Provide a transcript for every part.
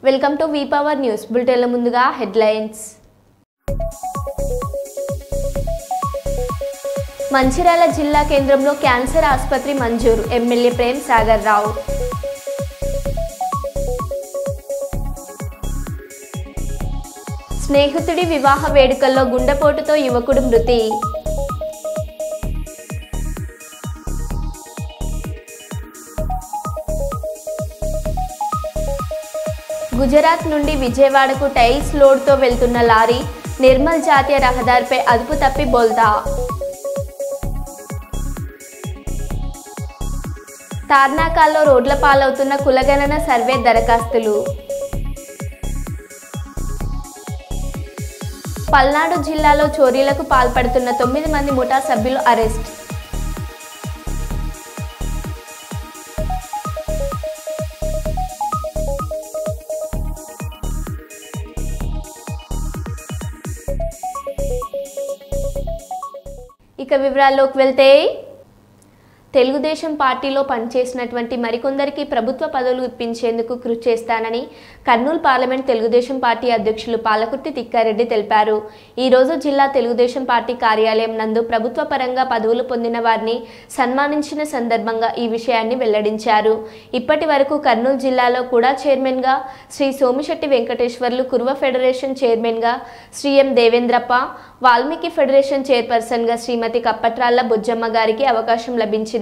Welcome to V power news బులెటిన్ల ముందుగా headlines. Mancherial జిల్లా కేంద్రంలో క్యాన్సర్ ఆసుపత్రి మంజూరు. ఎమ్మెల్యే ప్రేమ్ సాగర్ రావు. స్నేహితుడి వివాహ వేడుకల్లో గుండెపోటుతో యువకుడు మృతి. గుజరాత్ నుండి విజయవాడకు టైల్స్ లోడ్తో వెళ్తున్న లారీ నిర్మల్ జాతీయ రహదారిపై అదుపు తప్పి బోల్తా. తార్నాకాల్లో రోడ్ల పాలవుతున్న కులగణన సర్వే దరఖాస్తులు. పల్నాడు జిల్లాలో చోరీలకు పాల్పడుతున్న 9 మంది ముఠా సభ్యులు అరెస్ట్. ఇక వివరాల్లోకి వెళ్తే, తెలుగుదేశం పార్టీలో పనిచేసినటువంటి మరికొందరికి ప్రభుత్వ పదవులు ఇప్పించేందుకు కృషి చేస్తానని కర్నూలు పార్లమెంట్ తెలుగుదేశం పార్టీ అధ్యక్షులు పాలకుర్తి తిక్కారెడ్డి తెలిపారు. ఈరోజు జిల్లా తెలుగుదేశం పార్టీ కార్యాలయం నందు ప్రభుత్వ పరంగా పదవులు పొందిన వారిని సన్మానించిన సందర్భంగా ఈ విషయాన్ని వెల్లడించారు. ఇప్పటి వరకు కర్నూలు జిల్లాలో కూడా చైర్మన్గా శ్రీ సోమిశెట్టి వెంకటేశ్వర్లు, కురువ ఫెడరేషన్ చైర్మన్గా శ్రీ ఎం దేవేంద్రప్ప, వాల్మీకి ఫెడరేషన్ చైర్పర్సన్గా శ్రీమతి కప్పట్రాళ్ల బుజ్జమ్మ గారికి అవకాశం లభించిందని,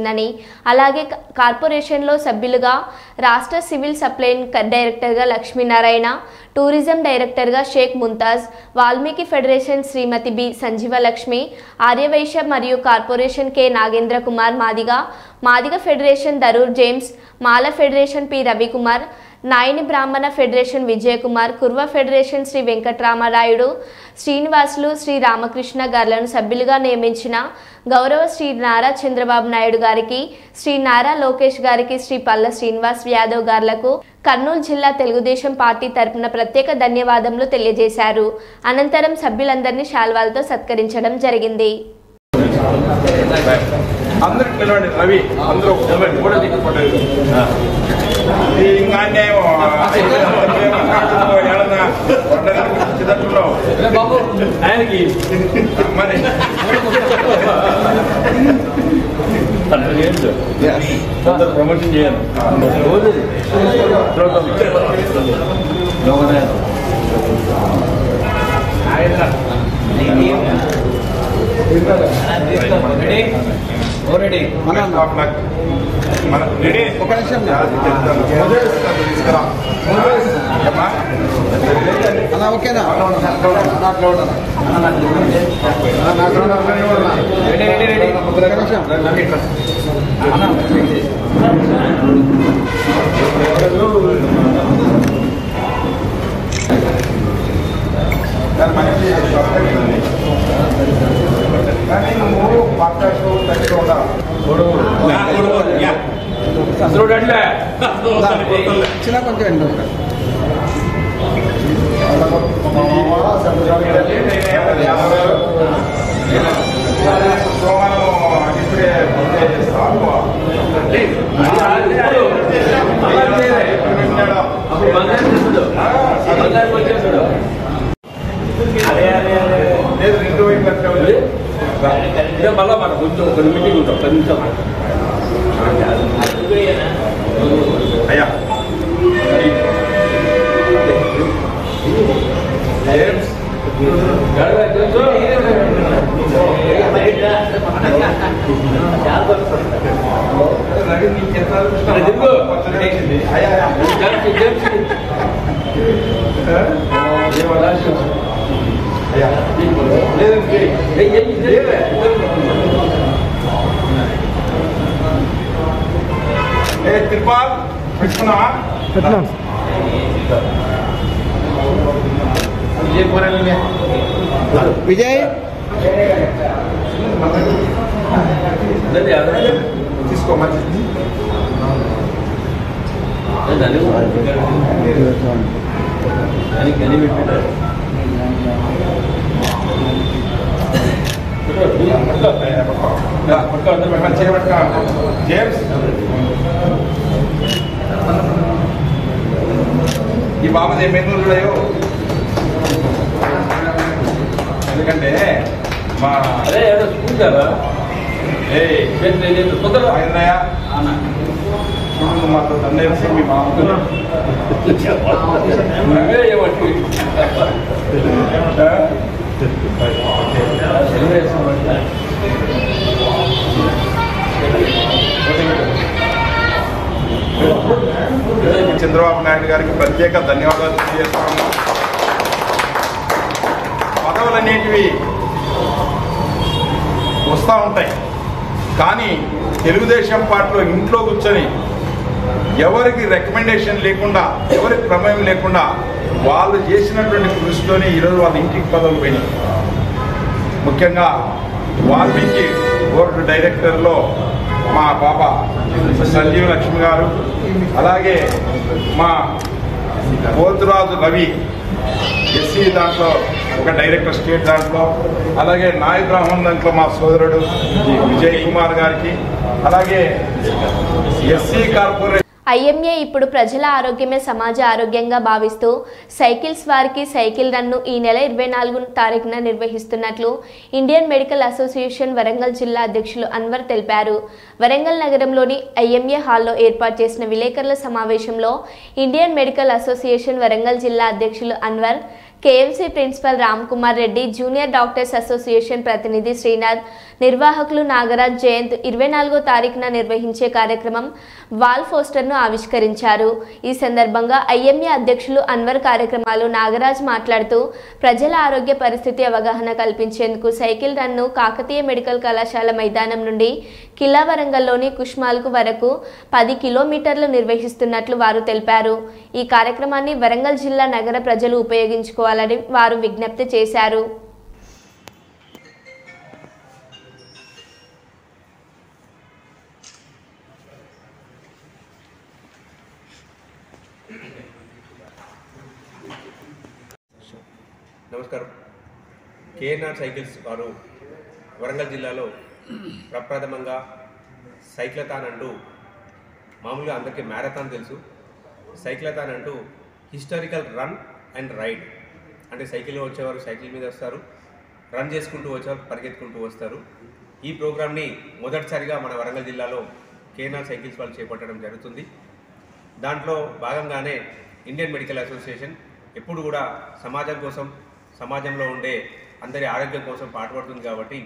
అలాగే కార్పొరేషన్లో సభ్యులుగా రాష్ట్ర సివిల్ సప్లై డైరెక్టర్గా లక్ష్మీనారాయణ, టూరిజం డైరెక్టర్గా షేక్ ముంతాజ్, వాల్మీకి ఫెడరేషన్ శ్రీమతి బి సంజీవలక్ష్మి, ఆర్యవైశ్య మరియు corporation K Nagendra Kumar Madiga federation Darur James, Mala federation P Ravikumar, Nayani Brahmana federation Vijayakumar, Kurva federation Sri Venkataramarayudu, Srinivasulu, Sri Ramakrishna గారులను సభ్యులుగా నియమించిన గౌరవ శ్రీ నారా చంద్రబాబు నాయుడు గారికి, శ్రీ నారా లోకేష్ గారికి, శ్రీ పల్ల శ్రీనివాస్ యాదవ్ గారులకు కర్నూలు జిల్లా తెలుగుదేశం పార్టీ తరపున ప్రత్యేక ధన్యవాదములు తెలియజేశారు. అనంతరం సభ్యులందరినీ శాల్వాలతో సత్కరించడం జరిగింది. ప్రమోషన్ చేయాలి. ఓకేనా చిన్న కొంచెం మళ్ళా మన కొంచెం ఒక మీటింగ్ ఉంటాం 10 నిమిషాలు. అయ్యా తిరుపాల్ పెట్టుకున్నావా? విజయ్ తీసుకో మంచిది. జేమ్స్ ఈ బాబుది ఏమేమి ఉన్నాయో ఎందుకంటే మా అదే స్కూల్ కదా ఆయనయ్య చూడు మాతో తండ్రి మీ మామూలు చంద్రబాబు నాయుడు గారికి ప్రత్యేక ధన్యవాదాలు తెలియజేస్తున్నాము. పదవులు అనేటివి వస్తూ ఉంటాయి, కానీ తెలుగుదేశం పార్టీలో ఇంట్లో కూర్చొని ఎవరికి రికమెండేషన్ లేకుండా, ఎవరికి ప్రమేయం లేకుండా వాళ్ళు చేసినటువంటి కృషితోనే ఈరోజు వాళ్ళ ఇంటికి పదవులు పోయినాయి. ముఖ్యంగా వాల్మీకి బోర్డు డైరెక్టర్లో మా పాప సంజీవ లక్ష్మి గారు, అలాగే మా పోతురాజు రవి ఎస్సీ దాంట్లో ఒక డైరెక్టర్ స్టేట్ దాంట్లో, అలాగే నాయ బ్రాహ్మణ్ దాంట్లో మా సోదరుడు విజయ్ కుమార్ గారికి, అలాగే ఎస్సీ కార్పొరేషన్ ఐఎంఏ ఇప్పుడు ప్రజల ఆరోగ్యమే సమాజ ఆరోగ్యంగా భావిస్తూ సైకిల్స్ వారికి సైకిల్ రన్ను ఈ నెల 24వ తారీఖున నిర్వహిస్తున్నట్లు ఇండియన్ మెడికల్ అసోసియేషన్ వరంగల్ జిల్లా అధ్యక్షులు అన్వర్ తెలిపారు. వరంగల్ నగరంలోని ఐఎంఏ హాల్లో ఏర్పాటు చేసిన విలేకరుల సమావేశంలో ఇండియన్ మెడికల్ అసోసియేషన్ వరంగల్ జిల్లా అధ్యక్షులు Anwar, KMC principal Ram Kumar Reddy, junior doctors association ప్రతినిధి శ్రీనాథ్, నిర్వాహకులు నాగరాజ్ జయంత్ 24వ తారీఖున నిర్వహించే కార్యక్రమం వాల్ పోస్టర్ను ఆవిష్కరించారు. ఈ సందర్భంగా ఐఎంఏ అధ్యక్షులు అన్వర్ కార్యక్రమాలు నాగరాజ్ మాట్లాడుతూ ప్రజల ఆరోగ్య పరిస్థితి అవగాహన కల్పించేందుకు సైకిల్ రన్ను కాకతీయ మెడికల్ కళాశాల మైదానం నుండి కిలా వరంగల్లోని కుష్మాల్కు వరకు 10 కిలోమీటర్లు నిర్వహిస్తున్నట్లు వారు తెలిపారు. ఈ కార్యక్రమాన్ని వరంగల్ జిల్లా నగర ప్రజలు ఉపయోగించుకోవాలని వారు విజ్ఞప్తి చేశారు. నమస్కారం. కేఎన్ఆర్ సైకిల్స్ వారు వరంగల్ జిల్లాలో ప్రప్రథమంగా సైక్లథాన్ అంటూ, మామూలుగా అందరికీ మ్యారథాన్ తెలుసు, సైక్లథాన్ అంటూ హిస్టారికల్ రన్ అండ్ రైడ్, అంటే సైకిల్లో వచ్చేవారు సైకిల్ మీద వస్తారు, రన్ చేసుకుంటూ వచ్చేవారు పరిగెత్తుకుంటూ వస్తారు. ఈ ప్రోగ్రామ్ని మొదటిసారిగా మన వరంగల్ జిల్లాలో కేఎన్ఆర్ సైకిల్స్ వాళ్ళు చేపట్టడం జరుగుతుంది. దాంట్లో భాగంగానే ఇండియన్ మెడికల్ అసోసియేషన్ ఎప్పుడు కూడా సమాజం కోసం, సమాజంలో ఉండే అందరి ఆరోగ్యం కోసం పాటుపడుతుంది. కాబట్టి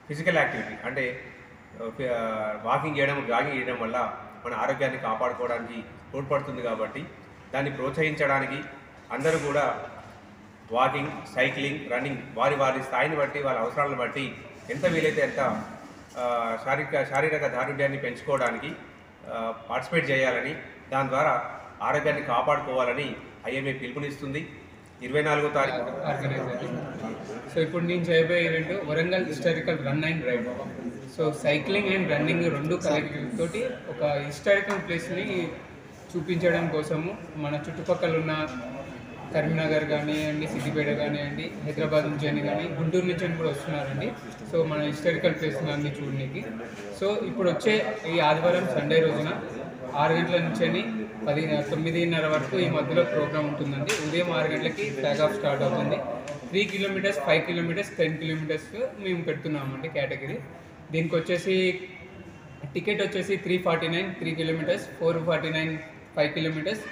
ఫిజికల్ యాక్టివిటీ అంటే వాకింగ్ చేయడం, జాగింగ్ చేయడం వల్ల మన ఆరోగ్యాన్ని కాపాడుకోవడానికి తోడ్పడుతుంది. కాబట్టి దాన్ని ప్రోత్సహించడానికి అందరూ కూడా వాకింగ్, సైక్లింగ్, రన్నింగ్ వారి స్థాయిని బట్టి, వాళ్ళ అవసరాలను బట్టి ఎంత వీలైతే ఎంత శారీరక దారుఢ్యాన్ని పెంచుకోవడానికి పార్టిసిపేట్ చేయాలని, దాని ద్వారా ఆరోగ్యాన్ని కాపాడుకోవాలని ఐఎంఏ పిలుపునిస్తుంది. 24వ తారీఖు సో ఇప్పుడు నేను చేయబోయే event Warangal historical run and ride. So cycling and running రెండు కలెక్టివ్ తోటి ఒక హిస్టారికల్ ప్లేస్ని చూపించడం కోసము మన చుట్టుపక్కల ఉన్న కరీంనగర్ కానివ్వండి, సిద్దిపేట కానివ్వండి, హైదరాబాద్ నుంచి కానీ, గుంటూరు నుంచి కూడా వస్తున్నారండి. సో మన హిస్టారికల్ ప్లేస్ని అన్ని చూడడానికి. సో ఇప్పుడు వచ్చే ఈ ఆదివారం సండే రోజున 6 గంటల నుంచి 9:30 వరకు ఈ మధ్యలో ప్రోగ్రామ్ ఉంటుందండి. ఉదయం 6 గంటలకి ఫ్లాగ్ ఆఫ్ స్టార్ట్ అవుతుంది. 3 కిలోమీటర్స్, 5 కిలోమీటర్స్, 10 కిలోమీటర్స్ మేము పెడుతున్నామండి కేటగిరీ. దీనికి వచ్చేసి టికెట్ వచ్చేసి 349 3 కిలోమీటర్స్, 449 5 కిలోమీటర్స్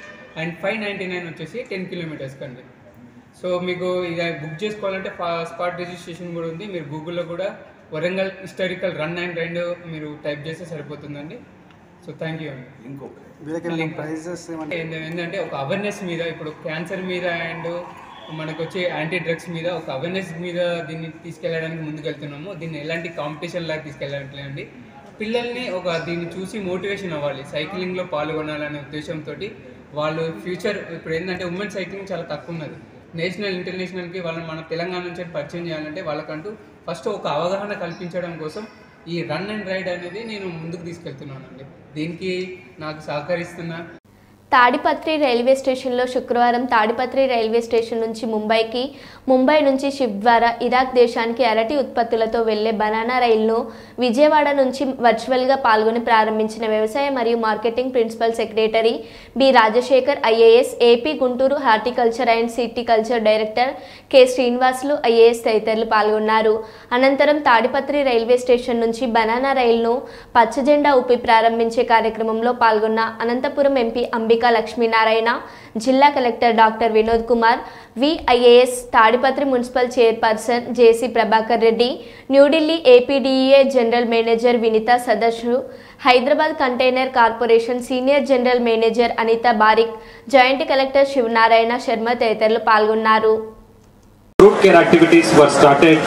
అండ్ 599 వచ్చేసి 10 కిలోమీటర్స్ కండి. సో మీకు ఇక బుక్ చేసుకోవాలంటే స్పాట్ రిజిస్ట్రేషన్ కూడా ఉంది. మీరు గూగుల్లో కూడా Warangal historical run and ride మీరు టైప్ చేస్తే సరిపోతుందండి. సో థ్యాంక్ యూ అండి. ఏంటంటే ఒక అవేర్నెస్ మీద, ఇప్పుడు క్యాన్సర్ మీద అండ్ మనకు వచ్చే యాంటీ డ్రగ్స్ మీద ఒక అవేర్నెస్ మీద దీన్ని తీసుకెళ్ళడానికి ముందుకెళ్తున్నాము. దీన్ని ఎలాంటి కాంపిటీషన్ లాగా తీసుకెళ్ళట్లేదండి. పిల్లల్ని దీన్ని చూసి మోటివేషన్ అవ్వాలి, సైక్లింగ్లో పాల్గొనాలనే ఉద్దేశంతో వాళ్ళు ఫ్యూచర్, ఇప్పుడు ఏంటంటే ఉమెన్ సైక్లింగ్ చాలా తక్కువ ఉన్నది. నేషనల్, ఇంటర్నేషనల్కి వాళ్ళని మన తెలంగాణ నుంచి పరిచయం చేయాలంటే వాళ్ళకంటూ ఫస్ట్ ఒక అవగాహన కల్పించడం కోసం ఈ రన్ అండ్ రైడ్ అనేది నేను ముందుకు తీసుకెళ్తున్నానండి. దీనికి నాకు సహకరిస్తున్న తాడిపత్రి రైల్వే స్టేషన్లో శుక్రవారం తాడిపత్రి రైల్వే స్టేషన్ నుంచి ముంబైకి, ముంబై నుంచి షిప్ ద్వారా ఇరాక్ దేశానికి అరటి ఉత్పత్తులతో వెళ్లే బనానా రైలును విజయవాడ నుంచి వర్చువల్గా పాల్గొని ప్రారంభించిన వ్యవసాయ మరియు marketing principal secretary B Rajasekhar IAS, AP Guntur horticulture and sericulture director K Srinivasulu IAS తదితరులు పాల్గొన్నారు. అనంతరం తాడిపత్రి రైల్వే స్టేషన్ నుంచి బనానా రైలును పచ్చజెండా ఊపి ప్రారంభించే కార్యక్రమంలో పాల్గొన్న అనంతపురం ఎంపీ అంబికా లక్ష్మీనారాయణ, జిల్లా collector doctor Vinod Kumar, V IAS, Tadipatri municipal chairperson JC Prabhakar Reddy, New Delhi APDA general manager Vinita సదస్సు, Hyderabad container corporation senior general manager Anita Barik, joint collector Sivanarayana Sharma తదితరులు పాల్గొన్నారు. Fruit care activities were started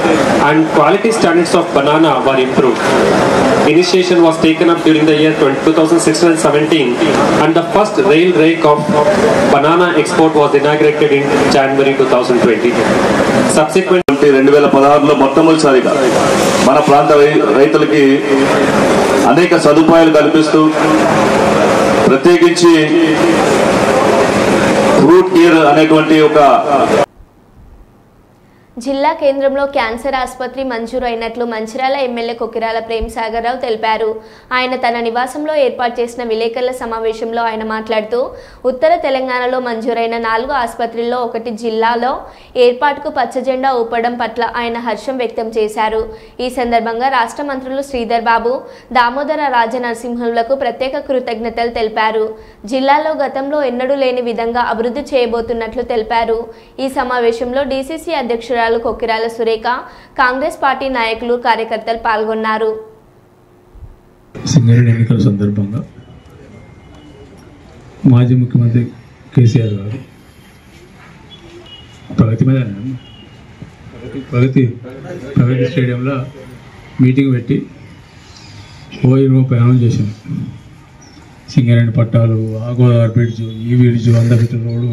and quality standards of banana were improved. Initiation was taken up during the year 2016-17 and the first rail rake of banana export was inaugurated in January 2020. Subsequently 2016లో మొట్టమొదటిసారిగా మన ప్రాంత రైతులకి అనేక సదుపాయాలు కల్పిస్తూ ప్రత్యేకించి fruit care అనేటువంటి ఒక జిల్లా కేంద్రంలో క్యాన్సర్ ఆసుపత్రి మంజూరు అయినట్లు మంచిర్యాల ఎమ్మెల్యే కొకిరాల ప్రేమసాగర్రావు తెలిపారు. ఆయన తన నివాసంలో ఏర్పాటు చేసిన విలేకరుల సమావేశంలో ఆయన మాట్లాడుతూ ఉత్తర తెలంగాణలో మంజూరైన 4 ఆసుపత్రుల్లో ఒకటి జిల్లాలో ఏర్పాటుకు పచ్చజెండా ఊపడం పట్ల ఆయన హర్షం వ్యక్తం చేశారు. ఈ సందర్భంగా రాష్ట్ర మంత్రులు శ్రీధర్ బాబు, దామోదర రాజనరసింహులకు ప్రత్యేక కృతజ్ఞతలు తెలిపారు. జిల్లాలో గతంలో ఎన్నడూ లేని విధంగా అభివృద్ధి చేయబోతున్నట్లు తెలిపారు. ఈ సమావేశంలో డీసీసీ అధ్యక్షురాలు కొకిరాల సురేఖ, కాంగ్రెస్ పార్టీ నాయకులు, కార్యకర్తలు పాల్గొన్నారు. సింగరేణి ఎన్నికల సందర్భంగా మాజీ ముఖ్యమంత్రి కేసీఆర్ గారు ప్రగతి స్టేడియంలో మీటింగ్ పెట్టి ఓ ప్రయాణం చేసింది. సింగరేణి పట్టాలు, ఆ గోదావరి బ్రిడ్జు, ఈ బ్రిడ్జు, అందరికీ రోడ్డు,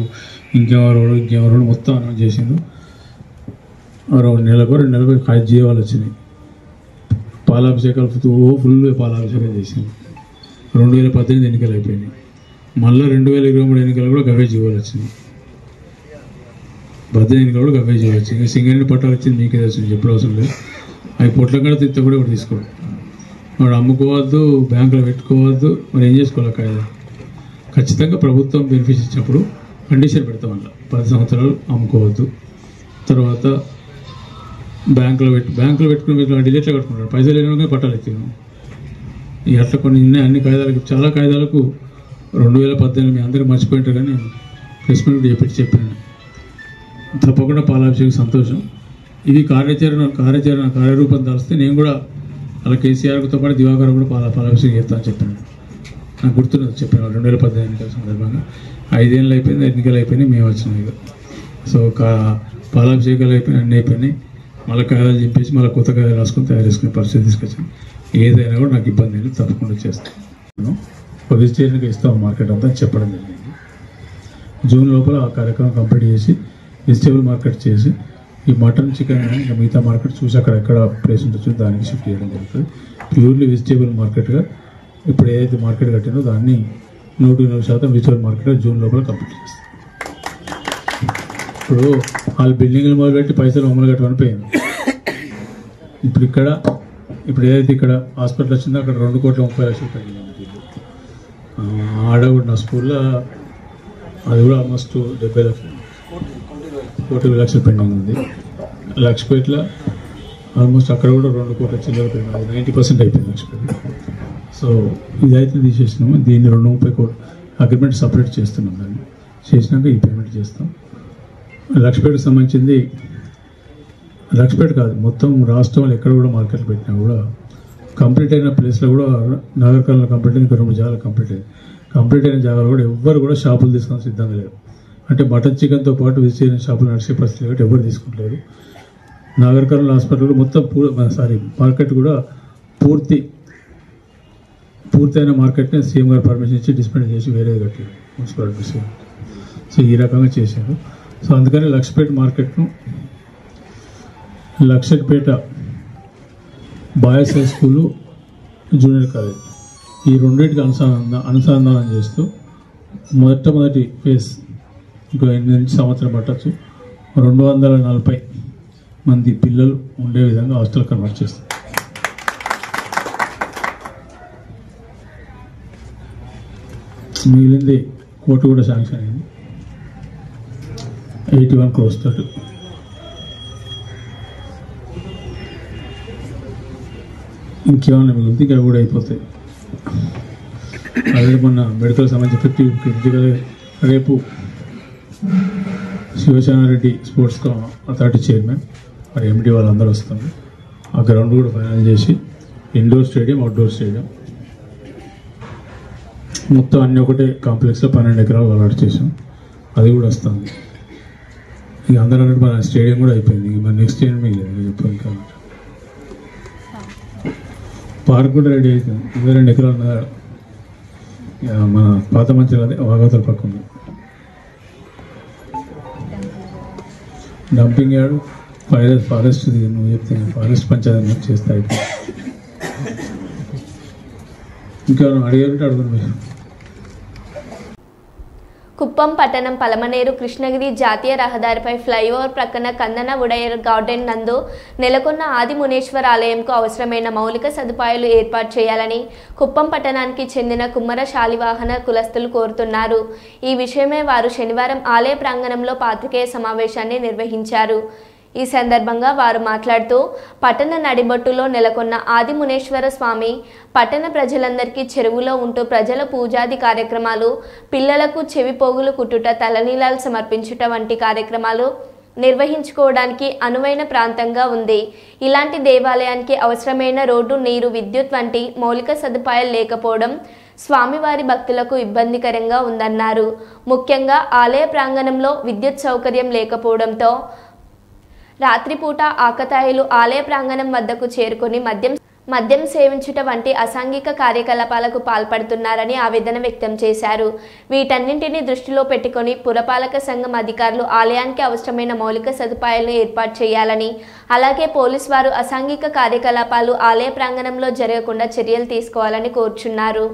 ఇంకేమో రోడ్డు మొత్తం అనౌన్స్ చేసిండు. 2 నెలలకు 2 నెలలకు ఖాళీ జీవాలు వచ్చినాయి. పాలాభిషేకాలు ఫుల్ పాలాభిషేకం చేసింది. 2018 ఎన్నికలు అయిపోయినాయి. మళ్ళీ 2023 ఎన్నికలు కూడా గవే జీవాలు వచ్చినాయి. 18 ఎన్నికలు కూడా గవే జీవాలు వచ్చింది. ఇంకా సింగరేణి పట్టాలు వచ్చింది మీకే తెలుసు, ఎప్పుడు అవసరం లేదు. అవి పొట్ల కూడా తింటే కూడా ఒకటి తీసుకోవడం, వాడు అమ్ముకోవద్దు, బ్యాంకులో పెట్టుకోవద్దు, మరి ఏం చేసుకోవాలి కాయలు. ఖచ్చితంగా ప్రభుత్వం బెనిఫిట్స్ ఇచ్చినప్పుడు కండిషన్ పెడతాం. అలా 10 సంవత్సరాలు అమ్ముకోవద్దు. తర్వాత బ్యాంకులో పెట్టుకుని మీరు డిలేట్లో కట్టుకుంటారు, పైసలు లేని పట్టాలు ఎత్తాను. అట్లా కొన్ని ఉన్నాయి. అన్ని కాయిదాలకు, చాలా కాయిదాలకు 2018 మీ అందరికీ మర్చిపోయింటారు. కానీ నేను ప్రెస్ మీట్ చెప్పాను. తప్పకుండా పాలాభిషేకం సంతోషం. ఇది కార్యరూపం దాల్స్తే నేను కూడా అలా కేసీఆర్తో పాటు దివాకర్ కూడా పాలాభిషేకం చేస్తానని చెప్పాను. నాకు గుర్తున్నది చెప్పాను. 2018 ఎన్నికల సందర్భంగా 5 ఏళ్ళు అయిపోయింది, ఎన్నికలు అయిపోయినాయి, మేము వచ్చినాయి. సో పాలాభిషేకాలు అయిపోయినాయి, అన్నీ అయిపోయినాయి. మళ్ళీ కాయలు చింపేసి మళ్ళీ కొత్త కాయలు రాసుకొని తయారు చేసుకునే పరిస్థితి తీసుకొచ్చాను. ఏదైనా కూడా నాకు ఇబ్బంది లేదు, తప్పకుండా చేస్తాను. వెజిటేరియన్గా ఇస్తాం మార్కెట్ అంతా చెప్పడం జరిగింది. జూన్ లోపల ఆ కార్యక్రమం కంప్లీట్ చేసి వెజిటేబుల్ మార్కెట్ చేసి ఈ మటన్, చికెన్ ఇంకా మిగతా మార్కెట్ చూసి అక్కడ ఎక్కడ ప్లేస్ ఉంటుందో దానికి షిఫ్ట్ చేయడం జరుగుతుంది. ప్యూర్లీ వెజిటేబుల్ మార్కెట్గా ఇప్పుడు ఏదైతే మార్కెట్ కట్టిందో దాన్ని 100% వెజిటేబుల్ మార్కెట్గా జూన్ లోపల కంప్లీట్ చేస్తాం. ఇప్పుడు వాళ్ళు బిల్డింగ్లు మొదలుపెట్టి పైసలు అమలు కట్టమని పోయింది. ఇప్పుడు ఏదైతే ఇక్కడ హాస్పిటల్ వచ్చిందో అక్కడ 2,30,00,000 పెండింగ్ ఉంది. ఆడ కూడా నా స్కూల్లో అది కూడా ఆల్మోస్ట్ 70 లక్షలు పెండింగ్ ఉంది. లక్షపేటలో ఆల్మోస్ట్ అక్కడ కూడా 2 కోట్ల చిల్లర పెండింగ్, 90% అయిపోయింది లక్షపేట. సో ఇదైతే తీసేసినాము. దీన్ని 230 కోట్లు అగ్రిమెంట్ సపరేట్ చేస్తున్నాం. దాన్ని చేసినాక ఈ పేమెంట్ చేస్తాం. లక్షపేటకు సంబంధించింది, లక్షపేట కాదు మొత్తం రాష్ట్రంలో ఎక్కడ కూడా మార్కెట్లు పెట్టినా కూడా కంప్లీట్ అయిన ప్లేస్లో కూడా నగరకాలంలో కంప్లీట్ అయింది, 2 జాగాలు కంప్లీట్ అయింది. కంప్లీట్ అయిన జాగాలు కూడా ఎవ్వరు కూడా షాపులు తీసుకొని సిద్ధంగా లేరు. అంటే మటన్ చికెన్తో పాటు వెజిటేరియన్ షాపులు నడిచే పరిస్థితి కాబట్టి ఎవరు తీసుకుంటలేరు. నాగరికర్నూలు హాస్పిటల్ మొత్తం మార్కెట్ కూడా పూర్తయిన మార్కెట్ని సీఎం గారు పర్మిషన్ ఇచ్చి డిస్పెండ్ చేసి వేరేది కట్టారు మున్సిపాలిటీ. సో ఈ రకంగా చేశారు. సో అందుకని లక్షపేట మార్కెట్ను Lakshapeta boys high school, junior college ఈ రెండింటికి అనుసంధానం చేస్తూ మొట్టమొదటి ఫేజ్ ఇంకో 8 నుంచి సంవత్సరం పట్టచ్చు 240 మంది పిల్లలు ఉండే విధంగా హాస్టల్ కన్వర్ట్ చేస్తాం. మిగిలింది కోర్టు కూడా శాంక్షన్ అయింది 81 crores తోటి. ఇంకేమన్నా మిగిలింది ఇక్కడ కూడా అయిపోతాయి. ఆల్రెడీ మొన్న మెడికల్ సంబంధించి ఎఫెక్టివ్ క్రిటికల్ రేపు శివశానారెడ్డి స్పోర్ట్స్ అథారిటీ చైర్మన్ మరి ఎండి వాళ్ళందరూ వస్తారు. ఆ గ్రౌండ్ కూడా ఫైనల్ చేసి ఇండోర్ స్టేడియం అవుట్డోర్ స్టేడియం మొత్తం అన్నీ ఒకటే కాంప్లెక్స్లో 12 ఎకరాలు అలాట్ చేసాం. అది కూడా వస్తుంది. ఇక అందరూ అన్నట్టు మన స్టేడియం కూడా అయిపోయింది. ఇక మన నెక్స్ట్ స్టేడియం లేదు చెప్పాను కాబట్టి పార్క్ కూడా రెడీ అవుతుంది. 22 ఎకరాలు మన పాత మంచిగా అదే వాగతల పక్క ఉంది. డంపింగ్ యార్డు ఫారెస్ట్ నువ్వు చెప్తే ఫారెస్ట్ పంచాయతీ చేస్తే అయిపోయింది. ఇంకా అడిగారంటే అడుగును మీరు. కుప్పం పట్టణం పలమనేరు కృష్ణగిరి జాతీయ రహదారిపై ఫ్లైఓవర్ ప్రక్కన కందన ఉడయర్ గార్డెన్ నందు నెలకొన్న ఆది మునేశ్వర ఆలయంకు అవసరమైన మౌలిక సదుపాయాలు ఏర్పాటు చేయాలని కుప్పం పట్టణానికి చెందిన కుమ్మర శాలివాహన కులస్తులు కోరుతున్నారు. ఈ విషయమే వారు శనివారం ఆలయ ప్రాంగణంలో పాత్రికేయ సమావేశాన్ని నిర్వహించారు. ఈ సందర్భంగా వారు మాట్లాడుతూ పట్టణ నడిబొట్టులో నెలకొన్న ఆది మునేశ్వర స్వామి పట్టణ ప్రజలందరికీ చెరువులో ఉంటూ ప్రజల పూజాది కార్యక్రమాలు, పిల్లలకు చెవిపోగులు కుట్టుట, తలనీలాలు సమర్పించుట వంటి కార్యక్రమాలు నిర్వహించుకోవడానికి అనువైన ప్రాంతంగా ఉంది. ఇలాంటి దేవాలయానికి అవసరమైన రోడ్డు, నీరు, విద్యుత్ వంటి మౌలిక సదుపాయాలు లేకపోవడం స్వామివారి భక్తులకు ఇబ్బందికరంగా ఉందన్నారు. ముఖ్యంగా ఆలయ ప్రాంగణంలో విద్యుత్ సౌకర్యం లేకపోవడంతో రాత్రిపూట ఆకతాయిలు ఆలయ ప్రాంగణం వద్దకు చేరుకొని మద్యం సేవించుట వంటి అసాంఘిక కార్యకలాపాలకు పాల్పడుతున్నారని ఆవేదన వ్యక్తం చేశారు. వీటన్నింటినీ దృష్టిలో పెట్టుకొని పురపాలక సంఘం అధికారులు ఆలయానికి అవసరమైన మౌలిక సదుపాయాలను ఏర్పాటు చేయాలని, అలాగే పోలీసు వారు అసాంఘిక కార్యకలాపాలు ఆలయ ప్రాంగణంలో జరగకుండా చర్యలు తీసుకోవాలని కోరుచున్నారు.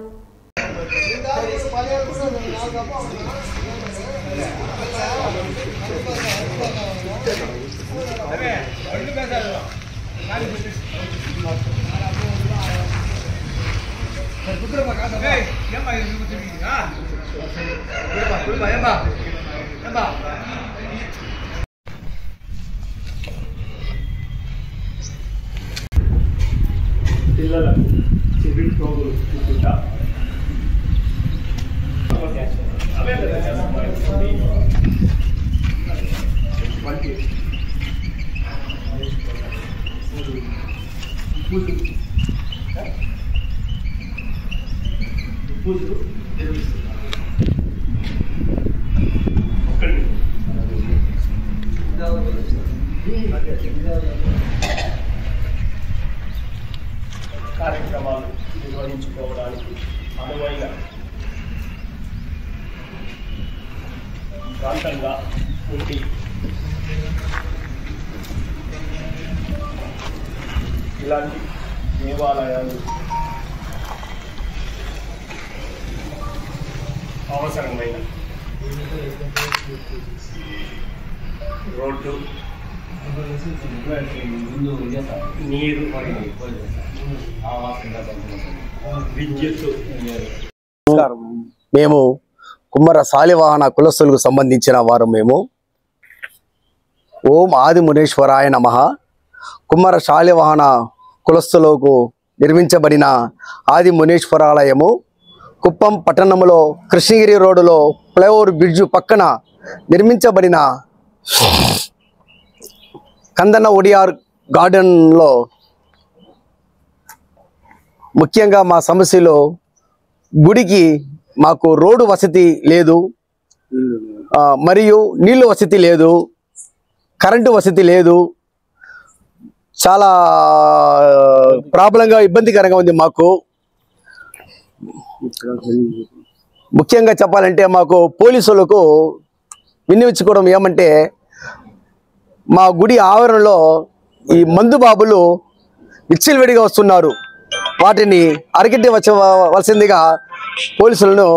పిల్లలకు చెవి పోగులు కుట్టుట, కార్యక్రమాలు నిర్వహించుకోవడానికి అనువైన ప్రాంతంగా ఉండి ఇలాంటి దేవాలయాలు అవసరమైన రోడ్డు, నీరు, విద్యుత్. మేము కుమ్మర శాలివాహన కులస్తులకు సంబంధించిన వారు. మేము ఓం ఆది మునేశ్వరాయ నమః. కుమ్మర శాలివాహన కులస్తులకు నిర్మించబడిన ఆది మునేశ్వరాలయము కుప్పం పట్టణంలో కృష్ణగిరి రోడ్డులో ఫ్లైఓవర్ బ్రిడ్జు పక్కన నిర్మించబడిన కందన ఒడియార్ గార్డెన్లో ముఖ్యంగా మా సమస్యలో గుడికి మాకు రోడ్డు వసతి లేదు, మరియు నీళ్ళు వసతి లేదు, కరెంటు వసతి లేదు. చాలా ప్రాబ్లంగా ఇబ్బందికరంగా ఉంది మాకు. ముఖ్యంగా చెప్పాలంటే మాకు పోలీసులకు విన్నవించుకోవడం ఏమంటే, మా గుడి ఆవరణలో ఈ మందు బాబులు విచ్చలవిడిగా వస్తున్నారు. వాటిని అరికట్టి వచ్చవలసిందిగా పోలీసులను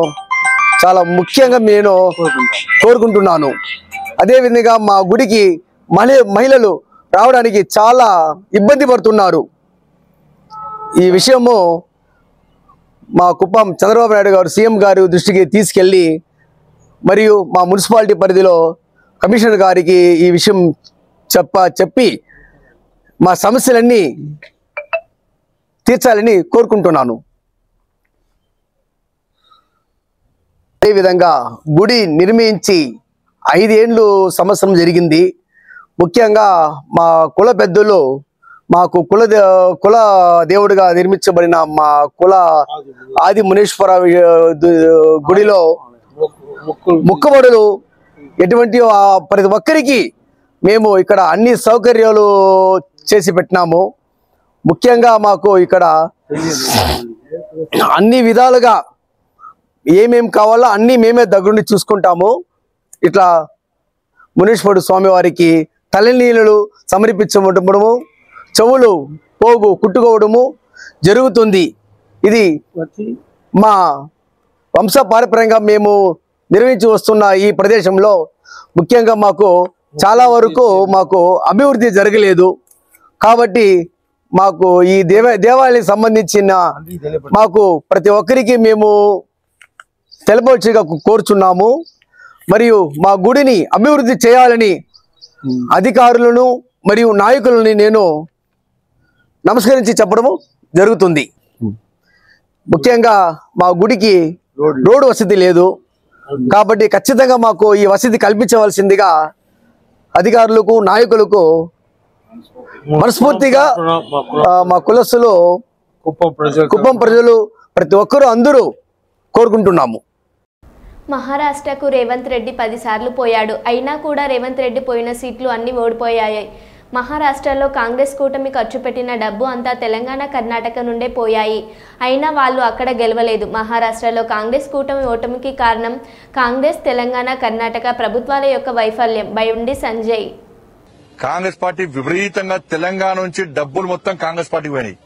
చాలా ముఖ్యంగా నేను కోరుకుంటున్నాను. అదేవిధంగా మా గుడికి మహిళలు రావడానికి చాలా ఇబ్బంది పడుతున్నారు. ఈ విషయము మా కుప్పం చంద్రబాబు నాయుడు గారు సీఎం గారు దృష్టికి తీసుకెళ్ళి మరియు మా మున్సిపాలిటీ పరిధిలో కమిషనర్ గారికి ఈ విషయం చెప్పి మా సమస్యలన్నీ తీర్చాలని కోరుకుంటున్నాను. అదేవిధంగా గుడి నిర్మించి 5 ఏళ్ళు సంవత్సరం జరిగింది. ముఖ్యంగా మా కుల పెద్దలు మాకు కుల దేవుడిగా నిర్మించబడిన మా కుల ఆది మునేశ్వర గుడిలో ముక్కబడులు ఎటువంటి ప్రతి ఒక్కరికి మేము ఇక్కడ అన్ని సౌకర్యాలు చేసి పెట్టినాము. ముఖ్యంగా మాకు ఇక్కడ అన్ని విధాలుగా ఏమేం కావాలో అన్నీ మేమే దగ్గరుండి చూసుకుంటాము. ఇట్లా మునేశ్వరుడు స్వామివారికి తలనీళ్ళు సమర్పించడము, చెవులు పోగు కుట్టుకోవడము జరుగుతుంది. ఇది మా వంశపారంపర్యంగా మేము నిర్వహించి వస్తున్న ఈ ప్రదేశంలో ముఖ్యంగా మాకు చాలా వరకు మాకు అభివృద్ధి జరగలేదు. కాబట్టి మాకు ఈ దేవాలయానికి సంబంధించిన మాకు ప్రతి ఒక్కరికి మేము తెలపవలసిగా కోరుచున్నాము. మరియు మా గుడిని అభివృద్ధి చేయాలని అధికారులను మరియు నాయకులని నేను నమస్కరించి చెప్పడము జరుగుతుంది. ముఖ్యంగా మా గుడికి రోడ్డు వసతి లేదు. కాబట్టి ఖచ్చితంగా మాకు ఈ వసతి కల్పించవలసిందిగా అధికారులకు నాయకులకు మనస్ఫూర్తిగా మా కులస్తులు కుప్పం ప్రజలు ప్రతి ఒక్కరూ అందరూ కోరుకుంటున్నాము. మహారాష్ట్రకు రేవంత్ రెడ్డి 10 సార్లు పోయాడు. అయినా కూడా రేవంత్ రెడ్డి పోయిన సీట్లు అన్నీ ఓడిపోయాయి. మహారాష్ట్రలో కాంగ్రెస్ కూటమి ఖర్చు పెట్టిన డబ్బు అంతా తెలంగాణ, కర్ణాటక నుండే పోయాయి. అయినా వాళ్ళు అక్కడ గెలవలేదు. మహారాష్ట్రలో కాంగ్రెస్ కూటమి ఓటమికి కారణం కాంగ్రెస్, తెలంగాణ, కర్ణాటక ప్రభుత్వాల యొక్క వైఫల్యం. బండి సంజయ్. కాంగ్రెస్ పార్టీ విపరీతంగా తెలంగాణ నుంచి డబ్బులు మొత్తం కాంగ్రెస్ పార్టీకి పోయినాయి.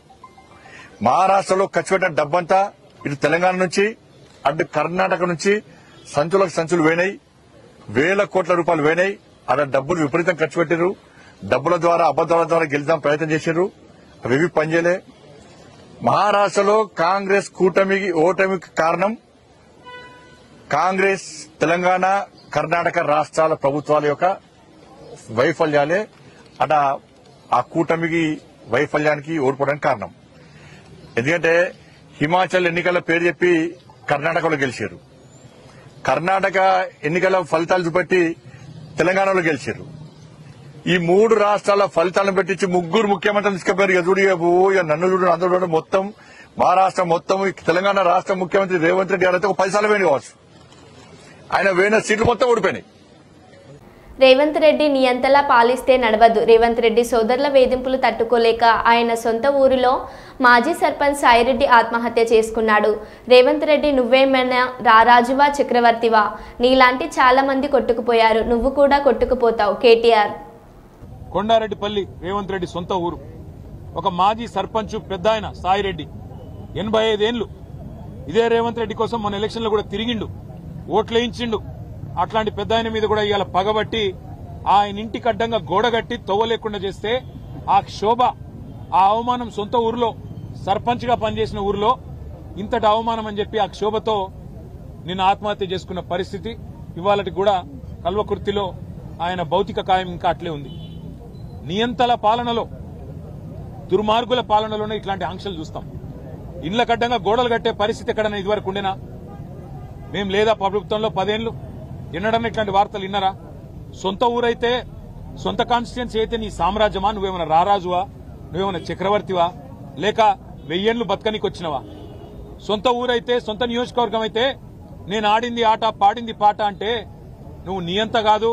మహారాష్ట్రలో ఖర్చు పెట్టిన డబ్బంతా ఇటు తెలంగాణ నుంచి అటు కర్ణాటక నుంచి సంచులకు సంచులు పోయినాయి. 1000 కోట్ల రూపాయలు పోయినాయి. అక్కడ డబ్బులు విపరీతం ఖర్చు పెట్టారు. డబ్బుల ద్వారా అబద్దాల ద్వారా గెలిచాం ప్రయత్నం చేశారు. అవి పనిచేయలే. మహారాష్ట్రలో కాంగ్రెస్ కూటమికి ఓటమికి కారణం కాంగ్రెస్, తెలంగాణ, కర్ణాటక రాష్ట్రాల ప్రభుత్వాల యొక్క వైఫల్యాలే. అట ఆ కూటమికి వైఫల్యానికి ఓడిపోవడానికి కారణం. ఎందుకంటే హిమాచల్ ఎన్నికల పేరు చెప్పి కర్ణాటకలో గెలిచారు. కర్ణాటక ఎన్నికల ఫలితాలు చూపెట్టి తెలంగాణలో గెలిచారు. ఈ 3 రాష్ట్రాల ఫలితాలను పెట్టించి 3 ముఖ్యమంత్రులు తీసుకుపోయారు. ఇక చూడు, ఇక నన్ను చూడు, అందరూ చూడు, మొత్తం మహారాష్ట్ర మొత్తం తెలంగాణ రాష్ట్ర ముఖ్యమంత్రి రేవంత్ రెడ్డి గారు అయితే 10 సార్లు వేణి కావచ్చు. ఆయన వేయిన సీట్లు మొత్తం ఓడిపోయినాయి. రేవంత్ రెడ్డి నియంతలా పాలిస్తే నడవదు. రేవంత్ రెడ్డి సోదరుల వేధింపులు తట్టుకోలేక ఆయన సొంత ఊరిలో మాజీ సర్పంచ్ సాయిరెడ్డి ఆత్మహత్య చేసుకున్నాడు. రేవంత్ రెడ్డి నువ్వేమైనా రారాజువా, చక్రవర్తివా? నీలాంటి చాలా మంది కొట్టుకుపోయారు, నువ్వు కూడా కొట్టుకుపోతావు. కేటీఆర్. కొండారెడ్డిపల్లి రేవంత్ రెడ్డి సొంత ఊరు. ఒక మాజీ సర్పంచ్ పెద్ద ఆయన సాయిరెడ్డి 85 ఏళ్లు ఇదే రేవంత్ రెడ్డి కోసం మన ఎలక్షన్లో కూడా తిరిగిండు, ఓట్లేయించిండు. అట్లాంటి పెద్ద ఆయన మీద కూడా ఇవాళ పగబట్టి ఆయన ఇంటికి అడ్డంగా గోడగట్టి తవ్వ లేకుండా చేస్తే ఆ క్షోభ, ఆ అవమానం సొంత ఊరిలో సర్పంచ్ గా పనిచేసిన ఊరిలో ఇంతటి అవమానం అని చెప్పి ఆ క్షోభతో నిన్న ఆత్మహత్య చేసుకున్న పరిస్థితి. ఇవాళకి కూడా కల్వకుర్తిలో ఆయన భౌతిక కాయం ఇంకా అట్లే ఉంది. నియంతల పాలనలో, దుర్మార్గుల పాలనలోనే ఇట్లాంటి ఆంక్షలు చూస్తాం. ఇండ్ల కడ్డంగా గోడలు కట్టే పరిస్థితి ఎక్కడన్నా ఇదివరకు ఉండేనా? మేం లేదా ప్రభుత్వంలో 10 ఏళ్లు ఎన్నడన్నా ఇట్లాంటి వార్తలు విన్నారా? సొంత ఊరైతే, సొంత కాన్స్టిట్యున్సీ అయితే నీ సామ్రాజ్యమా? నువ్వేమైనా రారాజువా? నువ్వేమైనా చక్రవర్తివా? లేక 1000 ఏళ్లు బతకనికి వచ్చినవా? సొంత ఊరైతే, సొంత నియోజకవర్గం అయితే నేను ఆడింది ఆట, పాడింది పాట అంటే నువ్వు నియంత కాదు,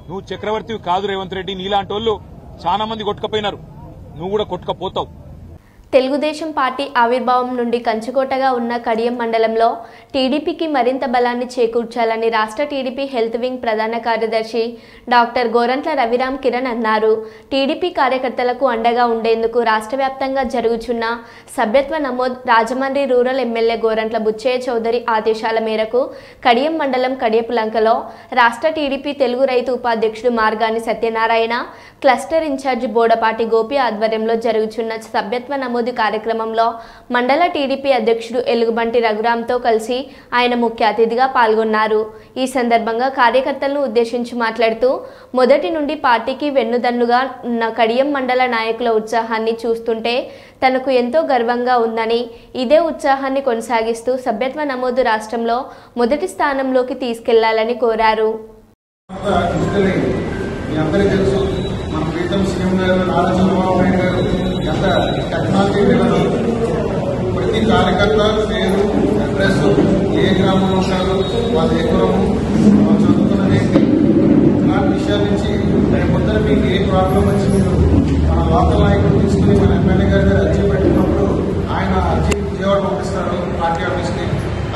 నువ్వు చక్రవర్తివి కాదు రేవంత్ రెడ్డి. నీలాంటి వాళ్ళు చాలా మంది కొట్టుకపోయినారు, నువ్వు కూడా కొట్టుకపోతావు. తెలుగుదేశం పార్టీ ఆవిర్భావం నుండి కంచుకోటగా ఉన్న కడియం మండలంలో టీడీపీకి మరింత బలాన్ని చేకూర్చాలని రాష్ట్ర టీడీపీ హెల్త్ వింగ్ ప్రధాన కార్యదర్శి డాక్టర్ గోరంట్ల రవిరామ్ కిరణ్ అన్నారు. టీడీపీ కార్యకర్తలకు అండగా ఉండేందుకు రాష్ట్ర వ్యాప్తంగా జరుగుతున్న సభ్యత్వ నమోదు రాజమండ్రి రూరల్ ఎమ్మెల్యే గోరంట్ల బుచ్చయ్య చౌదరి ఆదేశాల మేరకు కడియం మండలం కడియపులంకలో రాష్ట్ర టీడీపీ తెలుగు రైతు ఉపాధ్యక్షుడు మార్గాని సత్యనారాయణ, క్లస్టర్ ఇన్ఛార్జి బోడపాటి గోపి ఆధ్వర్యంలో జరుగుతున్న సభ్యత్వ నమోదు కార్యక్రమంలో మండల టీడీపీ అధ్యక్షుడు ఎలుగుబంటి రఘురామ్తో కలిసి ఆయన ముఖ్య అతిథిగా పాల్గొన్నారు. ఈ సందర్భంగా కార్యకర్తలను ఉద్దేశించి మాట్లాడుతూ మొదటి నుండి పార్టీకి వెన్నుదన్నుగా ఉన్న కడియం మండల నాయకుల ఉత్సాహాన్ని చూస్తుంటే తనకు ఎంతో గర్వంగా ఉందని, ఇదే ఉత్సాహాన్ని కొనసాగిస్తూ సభ్యత్వ నమోదు రాష్ట్రంలో మొదటి స్థానంలోకి తీసుకెళ్లాలని కోరారు. ఎంత టెక్నాలజీ డెవలప్, ప్రతి కార్యకర్త పేరు, అడ్రస్, ఏ గ్రామంలో ఉంటారు, వాళ్ళ ఏ కులము, వాళ్ళు చదువుతున్నది ఏంటి, ఇలాంటి విషయాల నుంచి రేపొద్దున మీకు ఏ ప్రాబ్లం వచ్చి మీరు మన లోకల్ నాయకులు తీసుకుని మన ఎమ్మెల్యే గారి దగ్గర అర్జీ పెట్టినప్పుడు ఆయన అర్జీ విజయవాడ పంపిస్తారు పార్టీ ఆఫీస్కి.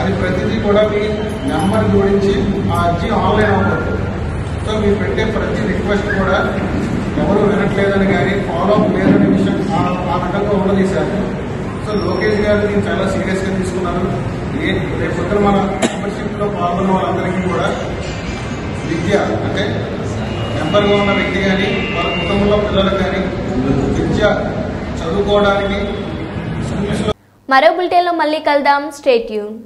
అది ప్రతిదీ కూడా మీ నెంబర్ జోడించి ఆ అర్జీ ఆన్లైన్ అవ్వదు. సో మీరు పెట్టే ప్రతి రిక్వెస్ట్ కూడా ఎవరు వినట్లేదని కానీ ఫాలో అప్ లేదనే విషయం ఆ రకంగా ఉన్నది సార్. సో లోకేష్ గారు దీన్ని చాలా సీరియస్గా తీసుకున్నారు. రేపు మన మెంబర్షిప్లో పాల్గొన్న వాళ్ళందరికీ కూడా విద్య అంటే మెంబర్గా ఉన్న వ్యక్తి కానీ వాళ్ళ కుటుంబంలో పిల్లలకు కానీ విద్య చదువుకోవడానికి మరో బులెటిన్లో మళ్ళీ కలుద్దాం. Stay tune.